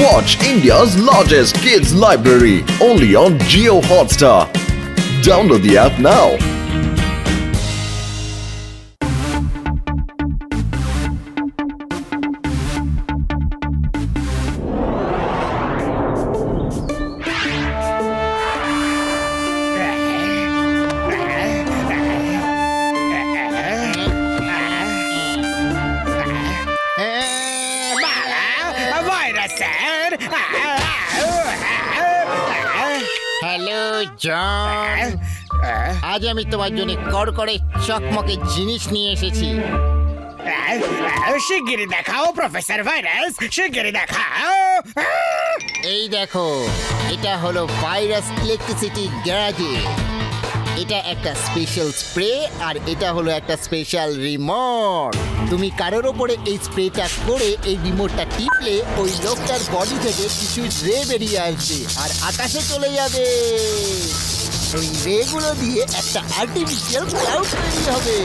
Watch India's largest kids library only on Jio Hotstar. Download the app now. Hello John, আজ আমি তোমার জন্য কড়কড়ে চকমকে জিনিস নিয়ে এসেছি। শিগগিরই দেখাও প্রফেসর ভাইরাস, শিগগিরই দেখাও। এই দেখো, এটা হলো ভাইরাস ইলেকট্রিসিটি গ্যাজেট। এটা একটা স্পেশাল স্প্রে আর এটা হলো একটা স্পেশাল রিমোট। তুমি কারোর ওপরে এই স্প্রেটা করে এই রিমোটটা টিপলে ওই লোকটার বডি থেকে কিছু রে বেরিয়ে আসবে আর আকাশে চলে যাবে। ওই রেগুলো দিয়ে একটা আর্টিফিশিয়াল ক্লাউড তৈরি হবে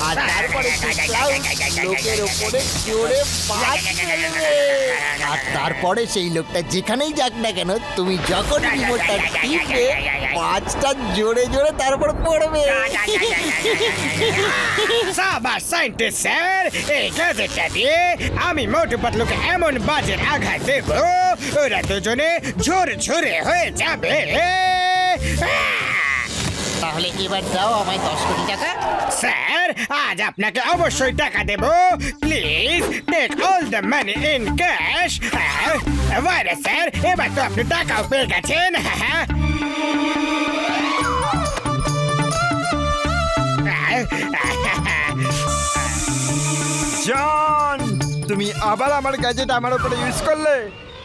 আর তারপরে সেই ক্লাউড লোকের ওপরে জোরে বাজ ফেলবে। আর তারপরে সেই লোকটা যেখানেই যাক না কেন, তুমি যখন রিমোটটা টিপবে বাজটা জোরে জোরে তারপর পড়বে। সাবাস সায়েন্টিস্ট স্যার, এই গ্যাজেটটা দিয়ে আমি মোটু পাতলুকে এমন বাজের আঘাত দেব ওরা দুজনে ঝরে ঝরে হয়ে যাবে। তাহলে এবার দাও আমায় 10 কোটি টাকা। স্যার, আজ আপনাকে অবশ্যই টাকা দেব। Please take all the money in cash. Virus sir, এবার তো আপনি টাকাও পেয়ে গেছেন। জন, তুমি আবার আমার গ্যাজেট আমার উপরে ইউজ করলে,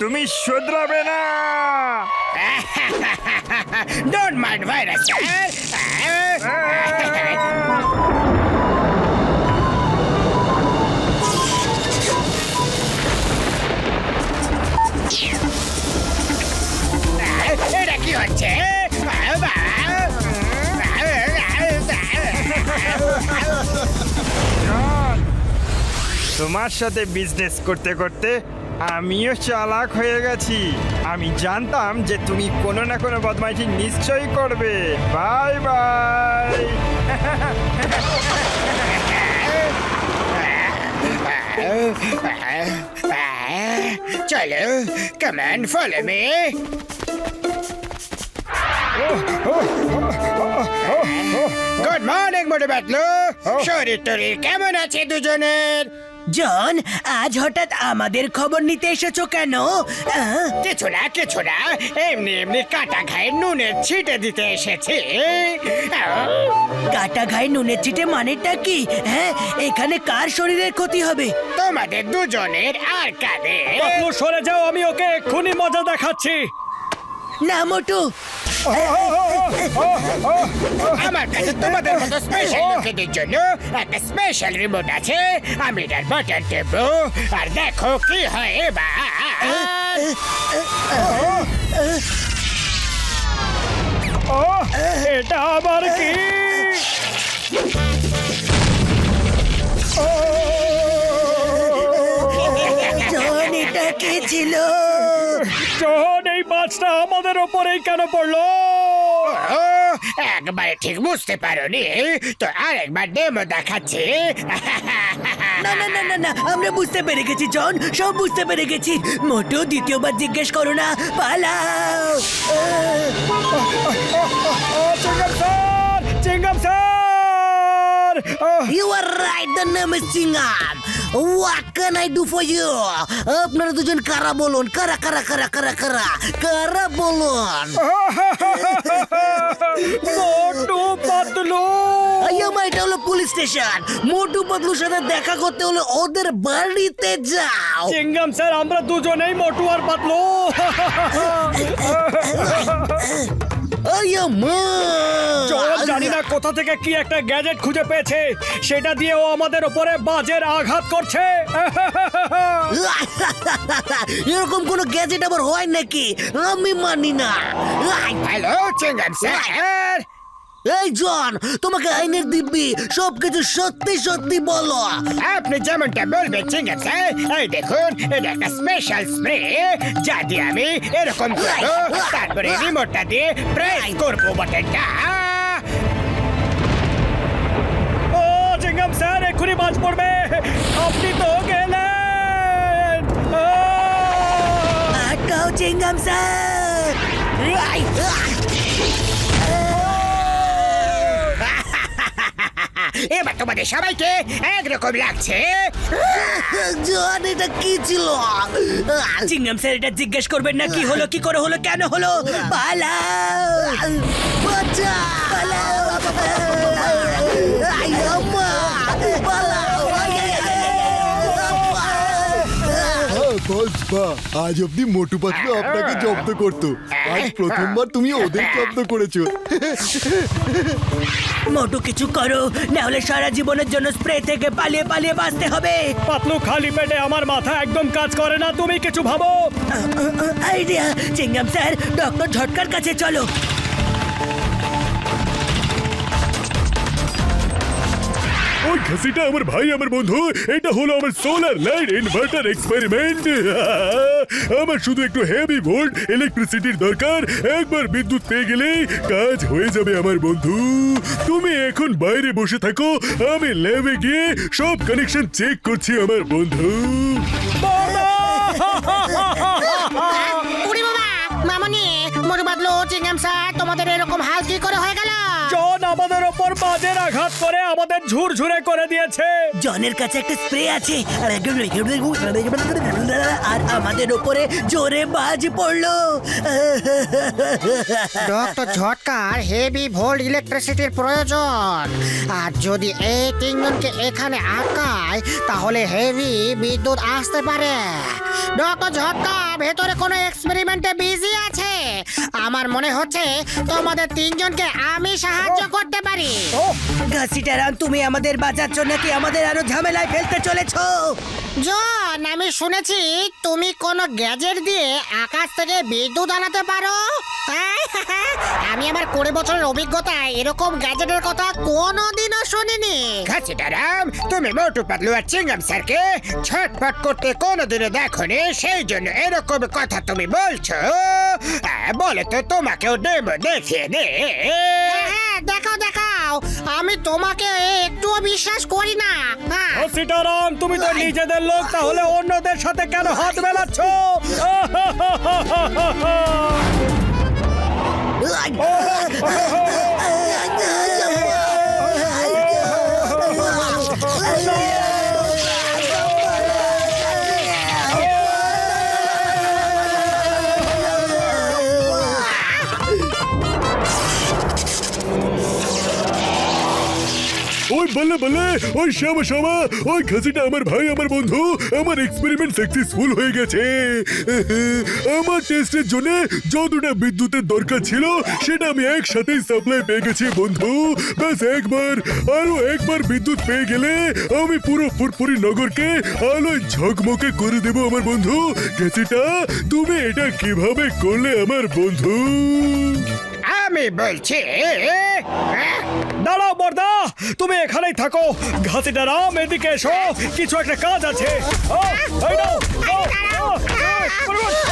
তুমি শুধরাবে না। Don't mind virus sir. এটা কি হচ্ছে? জন, তোমার সাথে বিজনেস করতে করতে আমিও চালাক হয়ে গেছি। আমি জানতাম যে তুমি কোনো না কোনো বদমাইশি নিশ্চয়ই করবে। Bye bye. চলো, come on, follow me. Good morning Motu Patlu. শরীর টরীর কেমন আছে দুজনের? জন, আজ হঠাৎ আমাদের খবর নিতে এসেছো কেন? কিছু না কিছু না, এমনি এমনি কাটা ঘায়ে নুনের ছিটে দিতে এসেছি। কাটা ঘায়ে নুনের ছিটে মানেটা কি? হ্যাঁ, এখানে কার শরীরের ক্ষতি হবে? তোমাদের দুজনের আর কাদের? সরে যাও, আমি ওকে এক্ষুনি মজা দেখাচ্ছি। না মোটু, আমার কাছে তোমাদের মতো স্পেশাল লোকেদের জন্য একটা স্পেশাল রিমোট আছে। আমি এটার বাটন টেপবো আর দেখো কি হয় এবার। এটা আবার কি? জন, এটা কি ছিল? জন, এই মাছটা আমাদের ওপরেই কেন পড়লো? ও, একবারে ঠিক বুঝতে পারোনি তো, আরেকবার ডেমো দেখাচ্ছি। না না না না না, আমরা বুঝতে পেরে গেছি জন, সব বুঝতে পেরে গেছি। মোটু, দ্বিতীয়বার জিজ্ঞেস করো না, পালাও। চিংগাম sir! You are right, the name is Chingam. What can I do for you? আপনারা দুজন কারা বলুন, কারা কারা কারা কারা কারা কারা বলুন। মোটু পাতলু! আমার এটা হলো পুলিশ স্টেশন। মোটু পাতলুর সাথে দেখা করতে হলে ওদের বাড়িতে যাও। চিংগাম স্যার, আমরা দুজনেই মোটু আর পাতলু। জানি না কোথা থেকে কি একটা গ্যাজেট খুঁজে পেয়েছে, সেটা দিয়ে ও আমাদের উপরে বাজের আঘাত করছে। এরকম কোন গ্যাজেট আবার হয় নাকি? আমি মানি না। হ্যালো চিংগাম স্যার, এই জন, তোমাকে আইনের দিব্যি সবকিছু সত্যি সত্যি বলো। আপনি যেমনটা বলবেন চিঙ্গাম স্যার, এই দেখুন এটা একটা স্পেশাল স্প্রে যা দিয়ে আমি এরকম করবো, তারপরে রিমোটটা দিয়ে প্রেস করবো বাটনটা। ও চিঙ্গাম স্যার, এক্ষুনি বাজ পড়বে, আপনি তো গেলেন। আটকাও চিংগাম স্যার। এবার তোমাদের সবাইকে একরকম লাগছে। জন, এটা কি ছিল? চিংগাম স্যার, এটা জিজ্ঞেস করবেন না কি হলো, কি করে হলো, কেন হলো? পালাও, বাঁচাও, পালাও, আই আম্মা, পালাও, আই, আই, আই, আই, আম্মা। আজ অব্দি মোটু পাতলু আপনাকে জব্দ করতো, আজ প্রথমবার তুমি ওদের জব্দ করেছো। মোটু কিছু করো, না হলে সারা জীবনের জন্য স্প্রে থেকে পালিয়ে পালিয়ে বাঁচতে হবে। পাতলু, খালি পেটে আমার মাথা একদম কাজ করে না, তুমি কিছু ভাবো। আইডিয়া, চিংগাম স্যার, ডক্টর ঝটকার কাছে চলো। ওই ঘাসিটা আমার ভাই, আমার বন্ধু, এটা হলো আমার সোলার লাইট ইনভার্টার এক্সপেরিমেন্ট। আমার শুধু একটু হেভি ভোল্ট ইলেকট্রিসিটির দরকার, একবার বিদ্যুৎ পেয়ে গেলেই কাজ হয়ে যাবে আমার বন্ধু। তুমি এখন বাইরে বসে থাকো, আমি ল্যাবে গিয়ে সব কানেকশন চেক করছি আমার বন্ধু। উড়ি বাবা, মামনি, মোটু পাতলু, চিংগাম স্যার, তোমাদের এরকম হাল কি করে হয়ে গেল? জন আমাদের ওপর বাজের আঘাত করে আমাদের ঝুরঝুরে করে দিয়েছে। জনের কাছে একটা স্প্রে আছে আর আমাদের উপরে জোরে বাজ পড়লো। ডক্টর ঝটকার হেভি ভোল্ট ইলেকট্রিসিটির প্রয়োজন, আর যদি এই তিনজনকে এখানে আটকায় তাহলে হেভি বিদ্যুৎ আসতে পারে। ডক্টর ঝটকা ভেতরে কোনো এক্সপেরিমেন্টে বিজি আছে। আমার মনে হচ্ছে তোমাদের তিনজনকে আমি সাহায্য করতে পারি। ঘাসিটারাম, তুমি আমাদের বাঁচাচ্ছ নাকি আমাদের আরো ঝামেলায় ফেলতে চলেছো? জন, আমি শুনেছি তুমি কোনো গ্যাজেট দিয়ে আকাশ থেকে বিদ্যুৎ আনাতে পারো। আমি আমার 20 বছরের অভিজ্ঞতায় এরকম গ্যাজেটের কথা কোনোদিনও শুনিনি। ঘাসিটারাম, তুমি মোটু পাতলু আর চিঙ্গাম স্যারকে ছটফট করতে কোনোদিনও দেখোনি, সেই জন্য এরকম কথা তুমি বলছো। বলে তো তোমাকেও ডেমো দেখিয়ে দে। হ্যাঁ, দেখাও দেখাও, আমি তোমাকে একটুও বিশ্বাস করি না। হ্যাঁ, সীতারাম, তুমি তো নিজেদের লোক, তাহলে অন্যদের সাথে কেন হাত মেলাচ্ছ? ওই বলে বলে, ওই শ্যামা শ্যামা, ওই ঘাসিটা আমার ভাই, আমার বন্ধু, আমার এক্সপেরিমেন্ট সাকসেসফুল হয়ে গেছে। আমার টেস্টের জন্য যতটা বিদ্যুতের দরকার ছিল সেটা আমি একসাথেই সাপ্লাই পেয়ে গেছি বন্ধু। ব্যাস আরো একবার বিদ্যুৎ পেয়ে গেলে আমি পুরো ফুরফুরি নগরকে আলোয় ঝকমকে করে দেব আমার বন্ধু। ঘাসিটা, তুমি এটা কিভাবে করলে আমার বন্ধু? আমি বলছি, দাঁড়াও বর্দা, তুমি এখানেই থাকো। ঘাসিটারাম, এদিকে এসো, কিছু একটা কাজ আছে।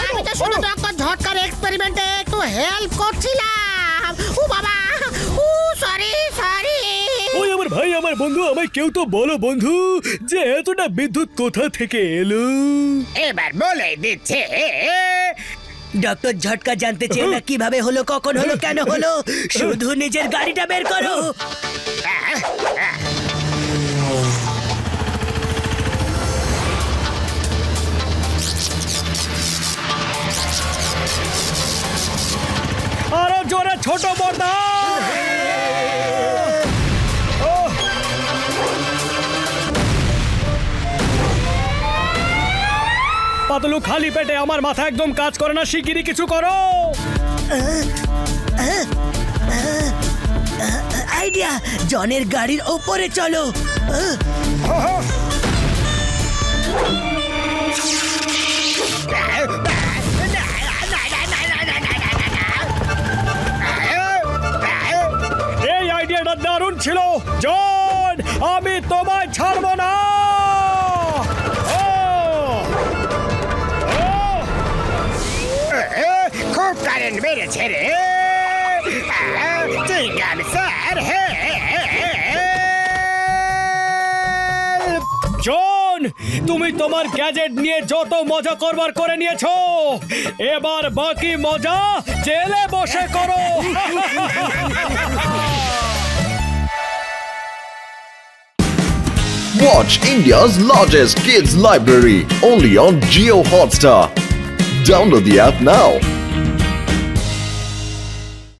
আমি তো শুধু ডক্টর ঝটকার এক্সপেরিমেন্টে একটু হেল্প করছিলাম। ও বাবা, ও সরি সরি। ওই আমার ভাই, আমার বন্ধু, আমায় কেউ তো বলো বন্ধু যে এতটা বিদ্যুৎ কোথা থেকে এলো? এবার বলে দিচ্ছে। ডক্টর ঝটকা জানতে চেয়ে না কিভাবে হলো, কখন হলো, কেন হলো, শুধু নিজের গাড়িটা বের করো। আরো জোরে ছোট বর্দা। পাতলু, খালি পেটে আমার মাথা একদম কাজ করে না, শিগগিরই কিছু করো। আইডিয়া, জনের গাড়ির ওপরে চলো। এই জন আমি তোমায় ছাড়বো না ও! ও! খুব কারেন্ট বেড়েছে রে চিংগাম স্যার হে জন তুমি তোমার গ্যাজেট নিয়ে যত মজা করবার করে নিয়েছো এবার বাকি মজা জেলে বসে করো Watch India's largest kids library only on Geo Hotstar. Download the app now.